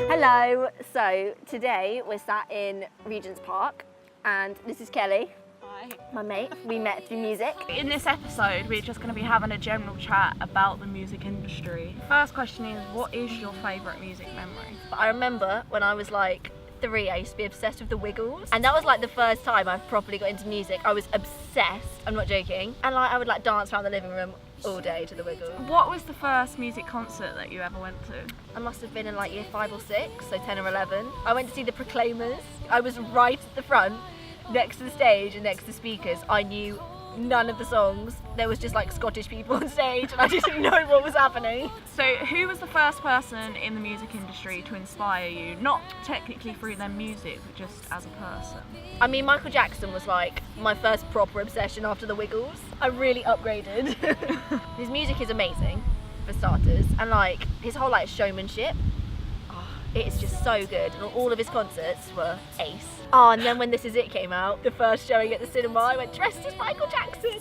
Hello, so today we're sat in Regent's Park and this is Kelly. Hi. My mate. We met through music. In this episode we're just going to be having a general chat about the music industry. First question is, what is your favourite music memory? I remember when I was like 3, I used to be obsessed with the Wiggles, and that was like the first time I properly got into music. I was obsessed, I'm not joking, and like I would like dance around the living room all day to the Wiggles. What was the first music concert that you ever went to? I must have been in like year 5 or 6, so 10 or 11. I went to see the Proclaimers. I was right at the front, next to the stage and next to the speakers. I knew none of the songs. There was just like Scottish people on stage and I didn't know what was happening. So who was the first person in the music industry to inspire you? Not technically through their music, but just as a person. I mean, Michael Jackson was like my first proper obsession after the Wiggles. I really upgraded. His music is amazing, for starters, and like his whole like showmanship, it is just so good, and all of his concerts were ace. Oh, and then when This Is It came out, the first showing at the cinema, I went dressed as Michael Jackson.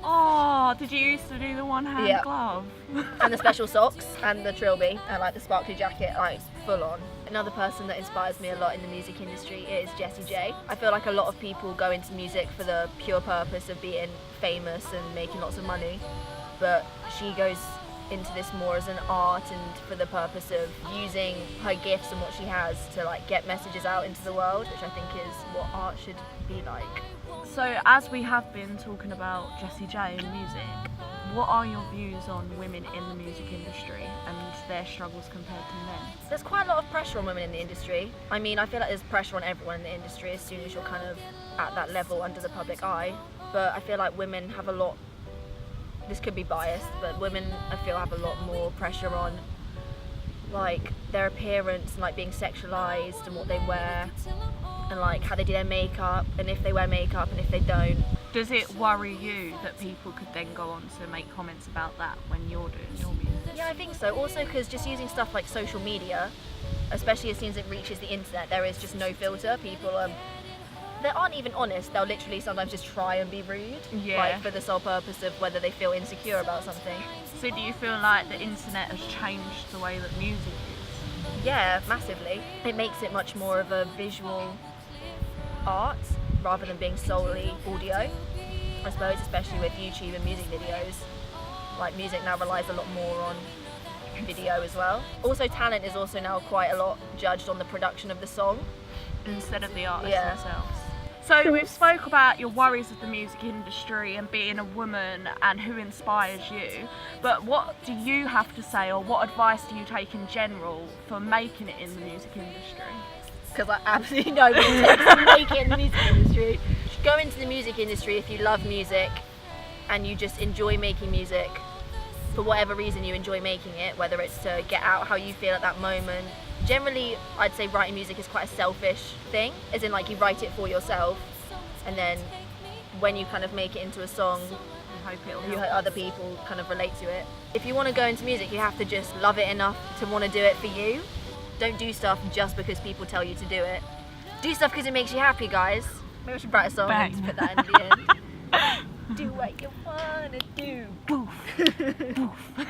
Oh, did you used to do the one-hand glove? And the special socks, and the trilby, and like the sparkly jacket, like full on. Another person that inspires me a lot in the music industry is Jessie J. I feel like a lot of people go into music for the pure purpose of being famous and making lots of money, but she goes into this more as an art and for the purpose of using her gifts and what she has to like get messages out into the world, which I think is what art should be like. So as we have been talking about Jessie J and music, what are your views on women in the music industry and their struggles compared to men? There's quite a lot of pressure on women in the industry. I mean, I feel like there's pressure on everyone in the industry as soon as you're kind of at that level under the public eye, but I feel like women have a lot, this could be biased, but women I feel have a lot more pressure on like their appearance and like being sexualized and what they wear and like how they do their makeup and if they wear makeup and if they don't. Does it worry you that people could then go on to make comments about that when you're doing your music? Yeah, I think so. Also because just using stuff like social media, especially as soon as it reaches the internet, there is just no filter. People they aren't even honest. They'll literally sometimes just try and be rude, like for the sole purpose of whether they feel insecure about something. So do you feel like the internet has changed the way that music is? Yeah, massively. It makes it much more of a visual art rather than being solely audio, I suppose, especially with YouTube and music videos. Like music now relies a lot more on video as well. Also, talent is also now quite a lot judged on the production of the song instead of the artists themselves. So we've spoke about your worries of the music industry and being a woman and who inspires you, but what do you have to say, or what advice do you take in general for making it in the music industry? Because I absolutely know what it takes to make it in the music industry. Go into the music industry if you love music and you just enjoy making music. For whatever reason you enjoy making it, whether it's to get out how you feel at that moment. Generally, I'd say writing music is quite a selfish thing, as in like you write it for yourself, and then when you kind of make it into a song, you hope other people kind of relate to it. If you want to go into music, you have to just love it enough to want to do it for you. Don't do stuff just because people tell you to do it. Do stuff because it makes you happy, guys. Maybe I should write a song and put that in the end. Do what you wanna do. Boof. Boof.